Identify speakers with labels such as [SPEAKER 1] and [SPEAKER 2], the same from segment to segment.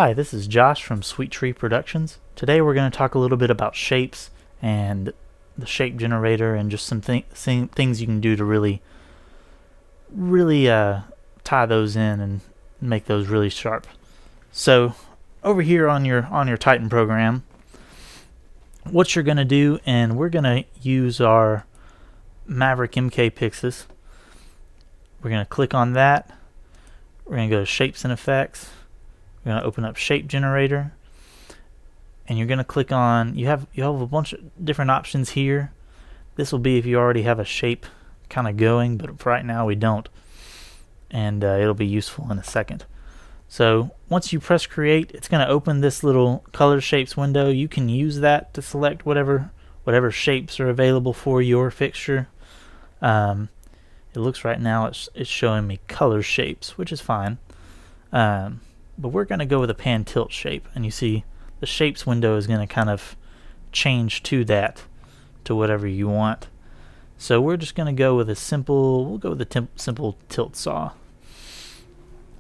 [SPEAKER 1] Hi, this is Josh from Sweet Tree Productions. Today we're going to talk a little bit about shapes and the shape generator and just some things you can do to really tie those in and make those really sharp. So over here on your Titan program, what you're going to do, and we're going to use our Maverick MK Pixis. We're going to click on that. We're going to go to Shapes and Effects. We're going to open up Shape Generator, and you're going to click on, you have a bunch of different options here. This will be if you already have a shape kind of going, but for right now we don't, and it'll be useful in a second. So once you press create, it's going to open this little color shapes window. You can use that to select whatever shapes are available for your fixture. It looks right now it's showing me color shapes, which is fine. But we're going to go with a pan tilt shape, and you see the shapes window is going to kind of change to that, to whatever you want. So we're just going to go with a simple simple tilt saw.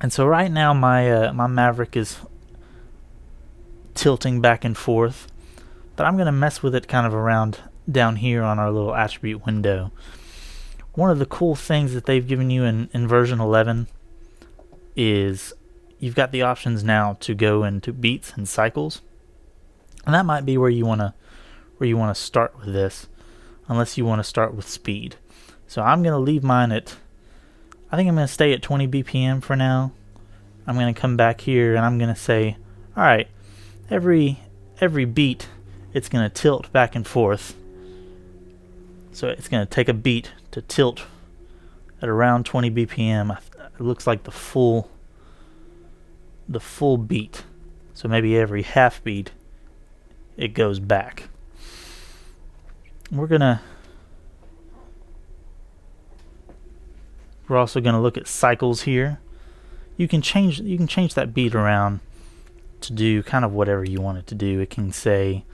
[SPEAKER 1] And so right now my Maverick is tilting back and forth, but I'm going to mess with it kind of around down here on our little attribute window. One of the cool things that they've given you in version 11 is you've got the options now to go into beats and cycles, and that might be where you want to start with this, unless you want to start with speed. So I'm going to leave mine at, I think I'm going to stay at 20 BPM for now. I'm going to come back here and I'm going to say, all right, every beat it's going to tilt back and forth. So it's going to take a beat to tilt at around 20 BPM. It looks like the full beat. So maybe every half beat it goes back. We're also going to look at cycles here. You can change that beat around to do kind of whatever you want it to do. It can say,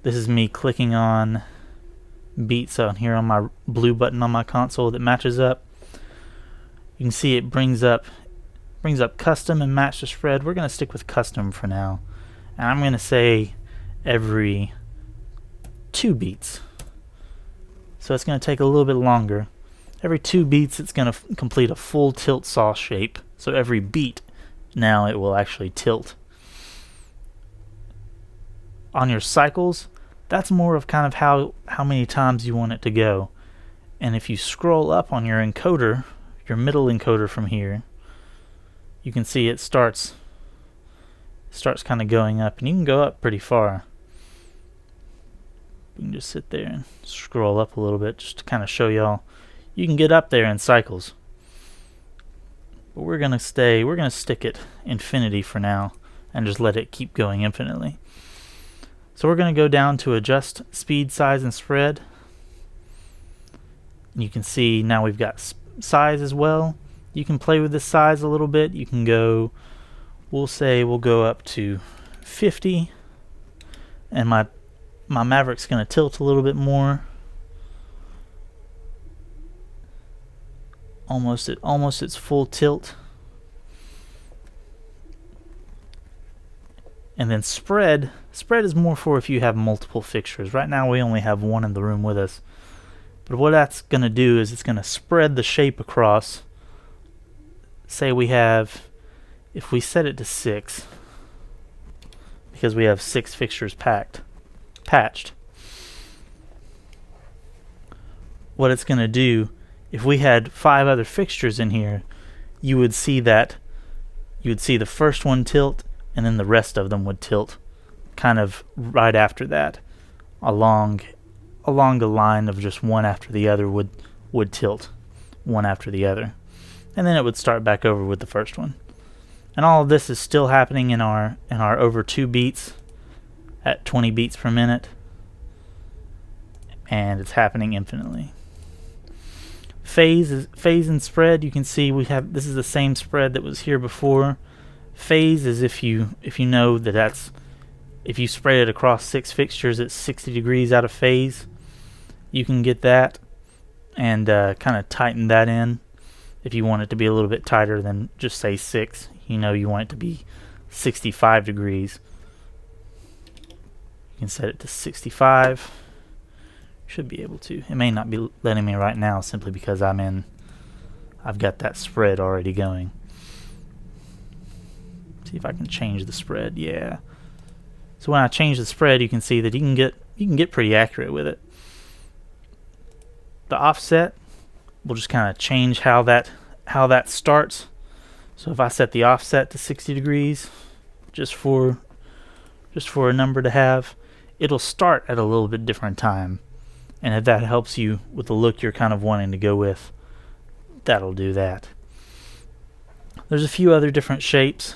[SPEAKER 1] this is me clicking on beats on here on my blue button on my console that matches up. You can see it brings up custom and match the spread. We're going to stick with custom for now, and I'm going to say every 2 beats. So it's going to take a little bit longer. Every 2 beats it's going to complete a full tilt saw shape. So every beat now it will actually tilt. On your cycles, that's more of kind of how many times you want it to go. And if you scroll up on your encoder, your middle encoder from here, you can see it starts kind of going up, and you can go up pretty far. We can just sit there and scroll up a little bit just to kind of show y'all you can get up there in cycles. But we're gonna stick at infinity for now and just let it keep going infinitely. So we're going to go down to adjust speed, size, and spread. You can see now we've got size as well. You can play with the size a little bit. You can go, we'll go up to 50, and my Maverick's going to tilt a little bit more. Almost its full tilt. And then spread is more for if you have multiple fixtures. Right now we only have one in the room with us. But what that's going to do is it's going to spread the shape across. Say if we set it to 6, because we have 6 fixtures patched. What it's going to do, if we had 5 other fixtures in here, you would see the first one tilt, and then the rest of them would tilt kind of right after that, along the line of just one after the other would tilt one after the other, and then it would start back over with the first one. And all of this is still happening in our over 2 beats at 20 beats per minute, and it's happening infinitely. Phase and spread, you can see this is the same spread that was here before. Phase is if you know that's if you spread it across 6 fixtures, it's 60 degrees out of phase. You can get that and kind of tighten that in if you want it to be a little bit tighter than just say 6. You know you want it to be 65 degrees. You can set it to 65. Should be able to. It may not be letting me right now simply because I've got that spread already going. See if I can change the spread. Yeah. So when I change the spread, you can see that you can get pretty accurate with it. The offset will just kind of change how that starts. So if I set the offset to 60 degrees, just for a number to have, it'll start at a little bit different time. And if that helps you with the look you're kind of wanting to go with, that'll do that. There's a few other different shapes.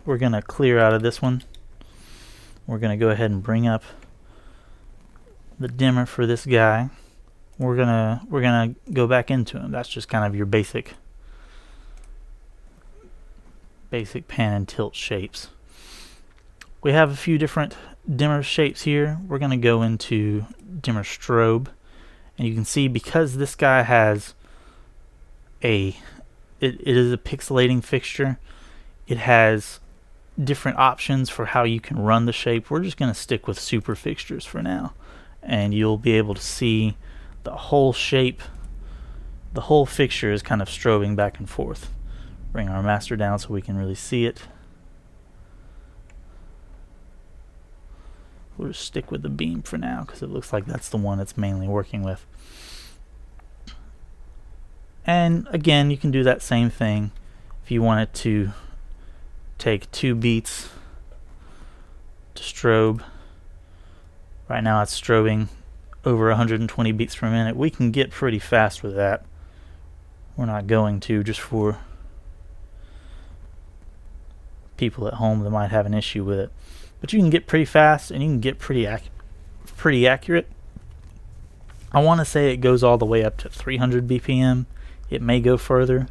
[SPEAKER 1] We're going to clear out of this one. We're going to go ahead and bring up the dimmer for this guy. We're gonna go back into him. That's just kind of your basic pan and tilt shapes. We have a few different dimmer shapes here. We're going to go into dimmer strobe, and you can see because this guy has it is a pixelating fixture, it has different options for how you can run the shape. We're just going to stick with super fixtures for now, and you'll be able to see the whole shape. The whole fixture is kind of strobing back and forth. Bring our master down so we can really see it. We'll just stick with the beam for now because it looks like that's the one it's mainly working with. And again, you can do that same thing if you wanted to take 2 beats to strobe. Right now it's strobing over 120 beats per minute. We can get pretty fast with that. We're not going to, just for people at home that might have an issue with it. But you can get pretty fast and you can get pretty accurate. I want to say it goes all the way up to 300 BPM. It may go further,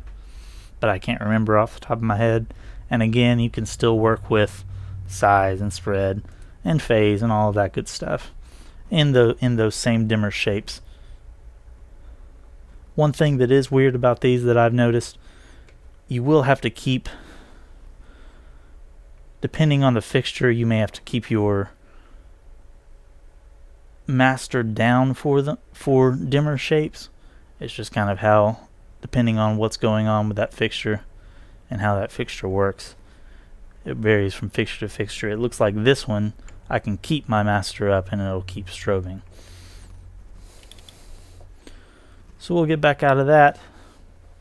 [SPEAKER 1] but I can't remember off the top of my head. And again, you can still work with size and spread and phase and all of that good stuff in those same dimmer shapes. One thing that is weird about these that I've noticed, you will have to keep, depending on the fixture, you may have to keep your master down for dimmer shapes. It's just kind of how, depending on what's going on with that fixture and how that fixture works, it varies from fixture to fixture. It looks like this one, I can keep my master up and it'll keep strobing. So we'll get back out of that.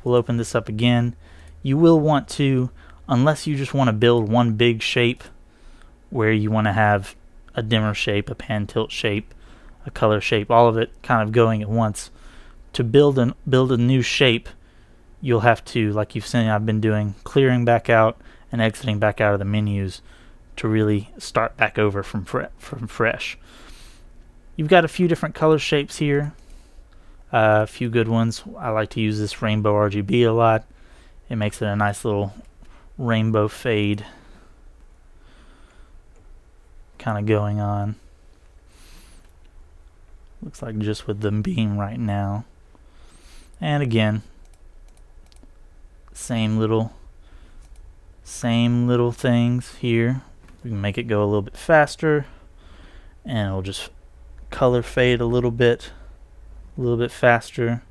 [SPEAKER 1] We'll open this up again. You will want to, unless you just want to build one big shape where you want to have a dimmer shape, a pan tilt shape, a color shape, all of it kind of going at once. To build a new shape, you'll have to, like you've seen I've been doing, clearing back out and exiting back out of the menus to really start back over from fresh. You've got a few different color shapes here. A few good ones. I like to use this rainbow RGB a lot. It makes it a nice little rainbow fade kind of going on. Looks like just with the beam right now. And again, same little things here. We can make it go a little bit faster, and it'll just color fade a little bit faster.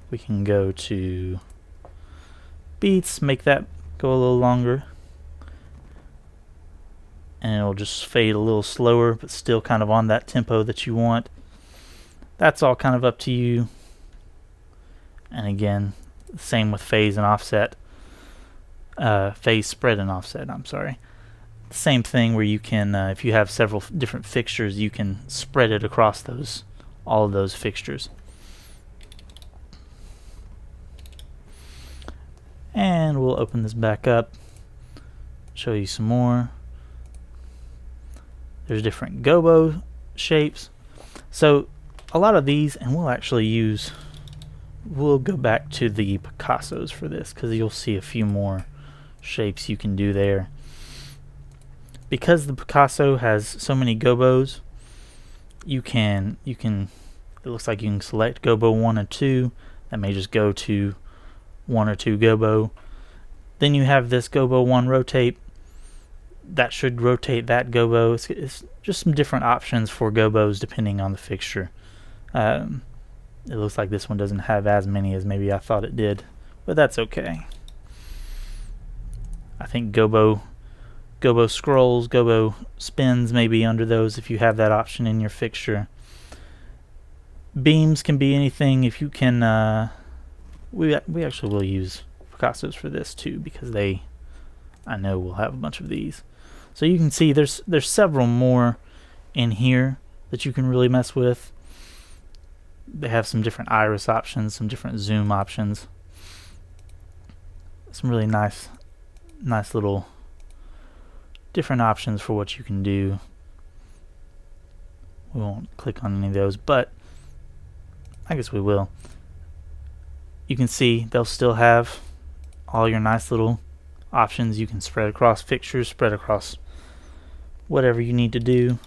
[SPEAKER 1] We can go to beats, make that go a little longer, and it'll just fade a little slower, but still kind of on that tempo that you want. That's all kind of up to you. And again, same with phase and offset. Phase spread and offset, I'm sorry. Same thing where you can, if you have several different fixtures, you can spread it across all of those fixtures. And we'll open this back up, show you some more. There's different gobo shapes. So a lot of these, and we'll go back to the Picassos for this because you'll see a few more shapes you can do there. Because the Picasso has so many gobos, you can it looks like you can select gobo 1 or 2. That may just go to 1 or 2 gobo. Then you have this Gobo 1 rotate. That should rotate that Gobo. It's just some different options for Gobos depending on the fixture. It looks like this one doesn't have as many as maybe I thought it did, but that's okay. I think Gobo scrolls, Gobo spins may be under those if you have that option in your fixture. Beams can be anything. If you can, we actually will use Picassos for this too, because I know we'll have a bunch of these. So you can see there's several more in here that you can really mess with. They have some different iris options, some different zoom options, some really nice little different options for what you can do. We won't click on any of those, but I guess we will. You can see they'll still have all your nice little options. You can spread across fixtures, spread across whatever you need to do.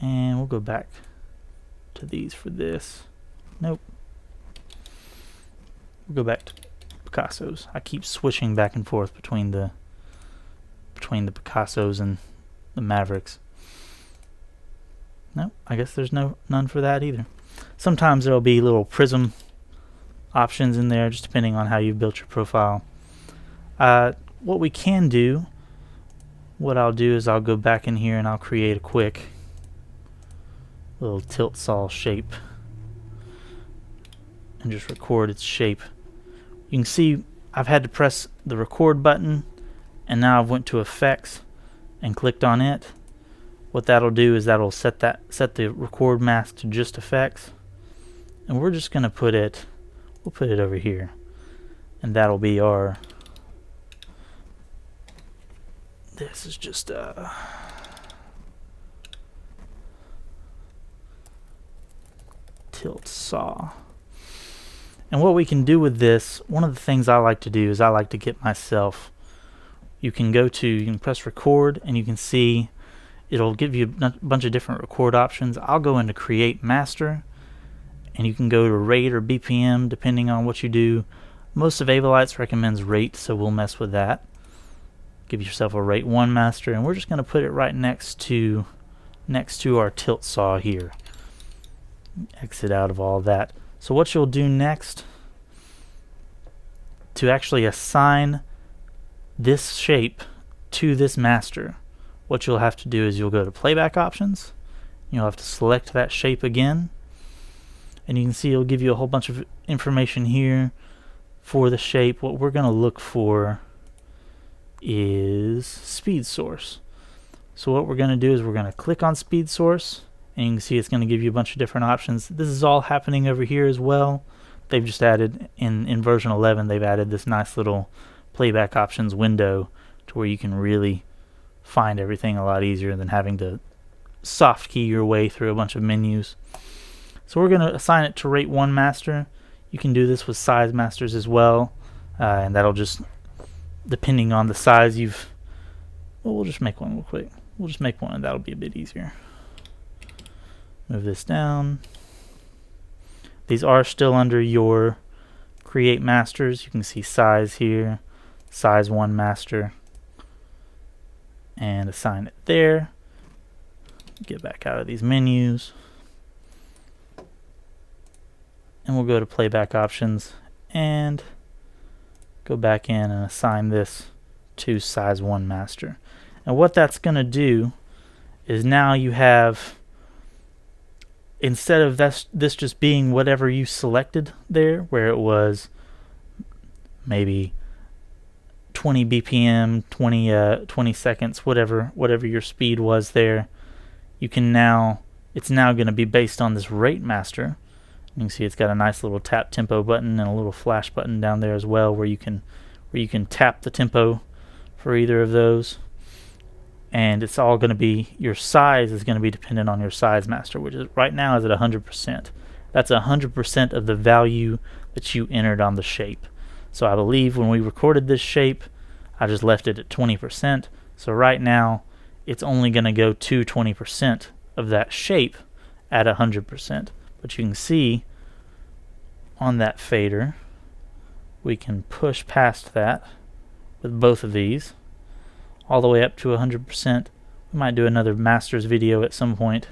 [SPEAKER 1] And we'll go back to these for this. Nope. We'll go back to Picassos. I keep switching back and forth between the Picassos and the Mavericks. No, I guess there's none for that either. Sometimes there'll be little prism options in there, just depending on how you've built your profile. What we can do, what I'll do is I'll go back in here and I'll create a quick little tilt saw shape and just record its shape. You can see I've had to press the record button, and now I've went to effects and clicked on it. What that'll do is that'll set the record mask to just effects, and we're just gonna put it, we'll put it over here, and that'll be our, this is just tilt saw. And what we can do with this, one of the things I like to do is I like to get myself, you can press record and you can see it'll give you a bunch of different record options. I'll go into create master and you can go to rate or BPM depending on what you do. Most of Avolites recommends rate, so we'll mess with that. Give yourself a rate 1 master, and we're just going to put it right next to our tilt saw here. Exit out of all that. So what you'll do next to actually assign this shape to this master, what you'll have to do is you'll go to playback options, you'll have to select that shape again, and you can see it'll give you a whole bunch of information here for the shape. What we're going to look for is speed source. So what we're going to do is we're going to click on speed source, and you can see it's going to give you a bunch of different options. This is all happening over here as well. They've just added, in version 11, they've added this nice little playback options window to where you can really find everything a lot easier than having to soft key your way through a bunch of menus. So we're going to assign it to rate 1 master. You can do this with size masters as well, and that'll just, depending on the size we'll just make one real quick. We'll just make one and that'll be a bit easier. Move this down. These are still under your create masters. You can see size here, size 1 master, and assign it there. Get back out of these menus, and we'll go to playback options and go back in and assign this to size 1 master. And what that's going to do is now you have, instead of this just being whatever you selected there, where it was maybe 20 BPM, 20 seconds, whatever your speed was there, you can now, it's now going to be based on this rate master. You can see it's got a nice little tap tempo button and a little flash button down there as well, where you can tap the tempo for either of those. And it's all going to be, your size is going to be dependent on your size master, which is right now is at 100%. That's 100% of the value that you entered on the shape. So I believe when we recorded this shape, I just left it at 20%. So right now, it's only going to go to 20% of that shape at 100%. But you can see on that fader, we can push past that with both of these all the way up to 100%. We might do another masters video at some point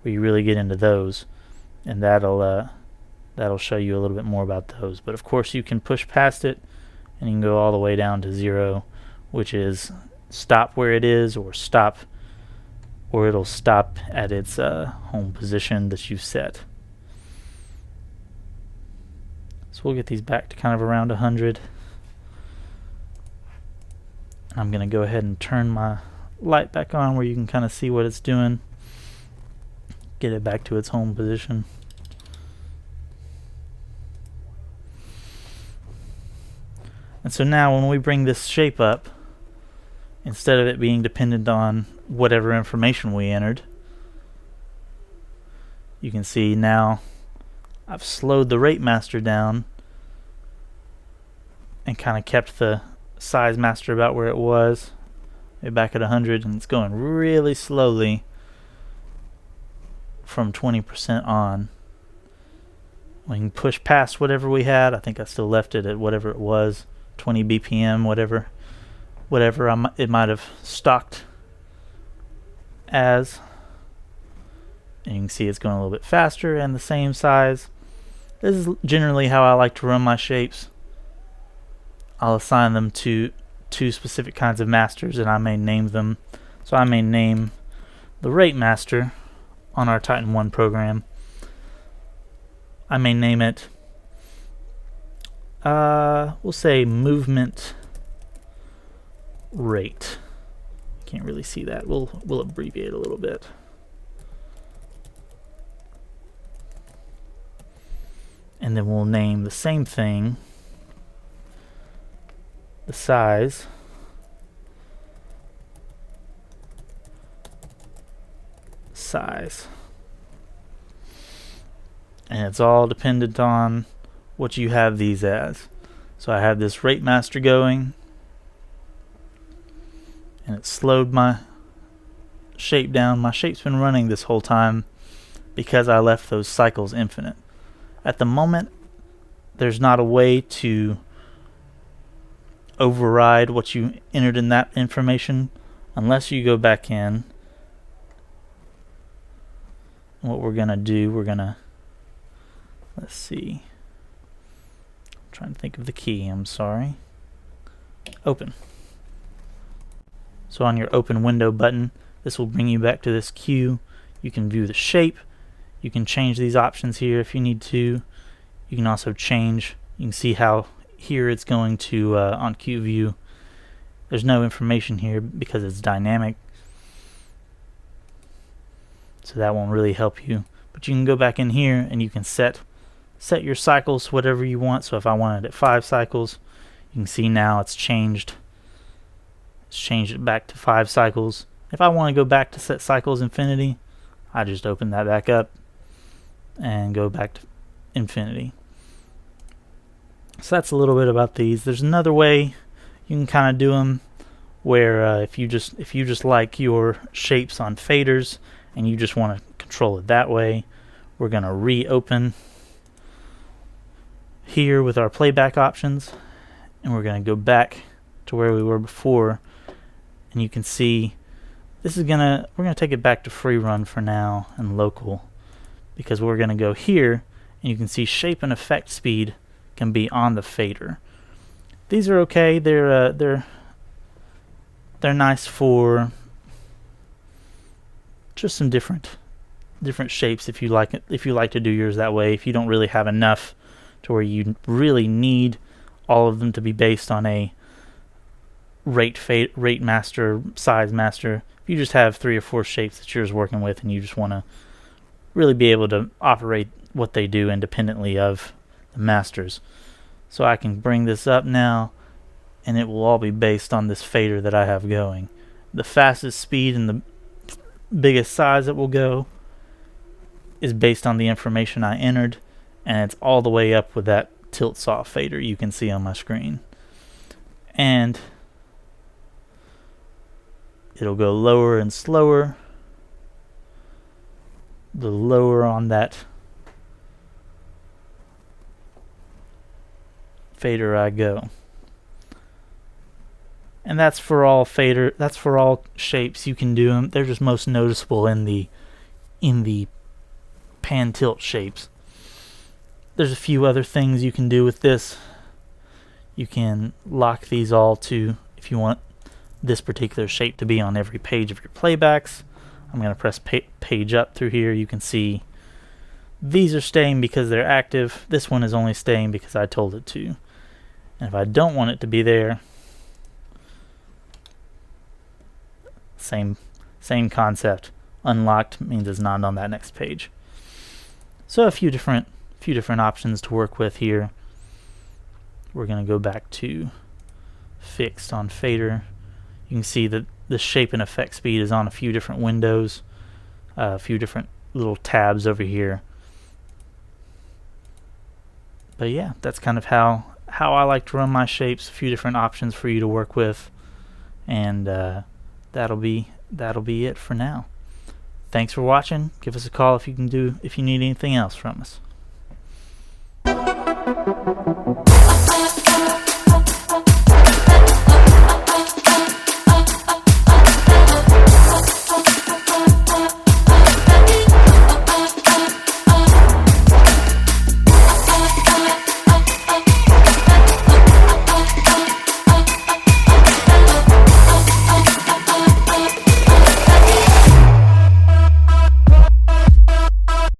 [SPEAKER 1] where you really get into those, and that'll show you a little bit more about those. But of course you can push past it and you can go all the way down to 0, which is stop where it is, or it'll stop at its home position that you've set. So we'll get these back to kind of around 100. I'm going to go ahead and turn my light back on where you can kind of see what it's doing. Get it back to its home position. And so now when we bring this shape up, instead of it being dependent on whatever information we entered, you can see now I've slowed the rate master down and kind of kept the size master about where it was, back at 100, and it's going really slowly from 20% on. We can push past whatever we had. I think I still left it at whatever it was, 20 BPM, whatever it might have stocked as. And you can see it's going a little bit faster and the same size. This is generally how I like to run my shapes. I'll assign them to 2 specific kinds of masters, and I may name them. So I may name the rate master on our Titan 1 program. I may name it, we'll say movement rate. Can't really see that. We'll abbreviate a little bit. And then we'll name the same thing, the size, and it's all dependent on what you have these as. So I have this rate master going, and it slowed my shape down. My shape's been running this whole time because I left those cycles infinite. At the moment, there's not a way to override what you entered in that information unless you go back in. What we're gonna do, let's see, I'm trying to think of the key, I'm sorry. Open. So on your open window button, this will bring you back to this queue. You can view the shape. You can change these options here if you need to. You can also change, you can see how here it's going to on queue view. There's no information here because it's dynamic, so that won't really help you. But you can go back in here and you can set your cycles whatever you want. So if I wanted it 5 cycles, you can see now it's changed it back to 5 cycles. If I want to go back to set cycles infinity, I just open that back up and go back to infinity. So that's a little bit about these. There's another way you can kind of do them where if you just like your shapes on faders and you just want to control it that way, we're going to reopen here with our playback options, and we're going to go back to where we were before, and you can see this is we're gonna take it back to free run for now and local, because we're gonna go here and you can see shape and effect speed can be on the fader. These are okay. They're nice for just some different shapes if you like it, if you like to do yours that way. If you don't really have enough to where you really need all of them to be based on a rate master, size master. If you just have 3 or 4 shapes that you're working with and you just want to really be able to operate what they do independently of the masters. So I can bring this up now and it will all be based on this fader that I have going. The fastest speed and the biggest size it will go is based on the information I entered, and it's all the way up with that tilt saw fader you can see on my screen. And it'll go lower and slower. The lower on that fader I go. And that's for all fader. That's for all shapes. You can do them. They're just most noticeable in the pan tilt shapes. There's a few other things you can do with this. You can lock these all to, if you want this particular shape to be on every page of your playbacks. I'm going to press page up through here. You can see these are staying because they're active. This one is only staying because I told it to. And if I don't want it to be there, same concept. Unlocked means it's not on that next page. So a few different options to work with here. We're going to go back to fixed on fader. You can see that the shape and effect speed is on a few different windows, a few different little tabs over here. But yeah, that's kind of how I like to run my shapes. A few different options for you to work with, and that'll be it for now. Thanks for watching. Give us a call if you need anything else from us.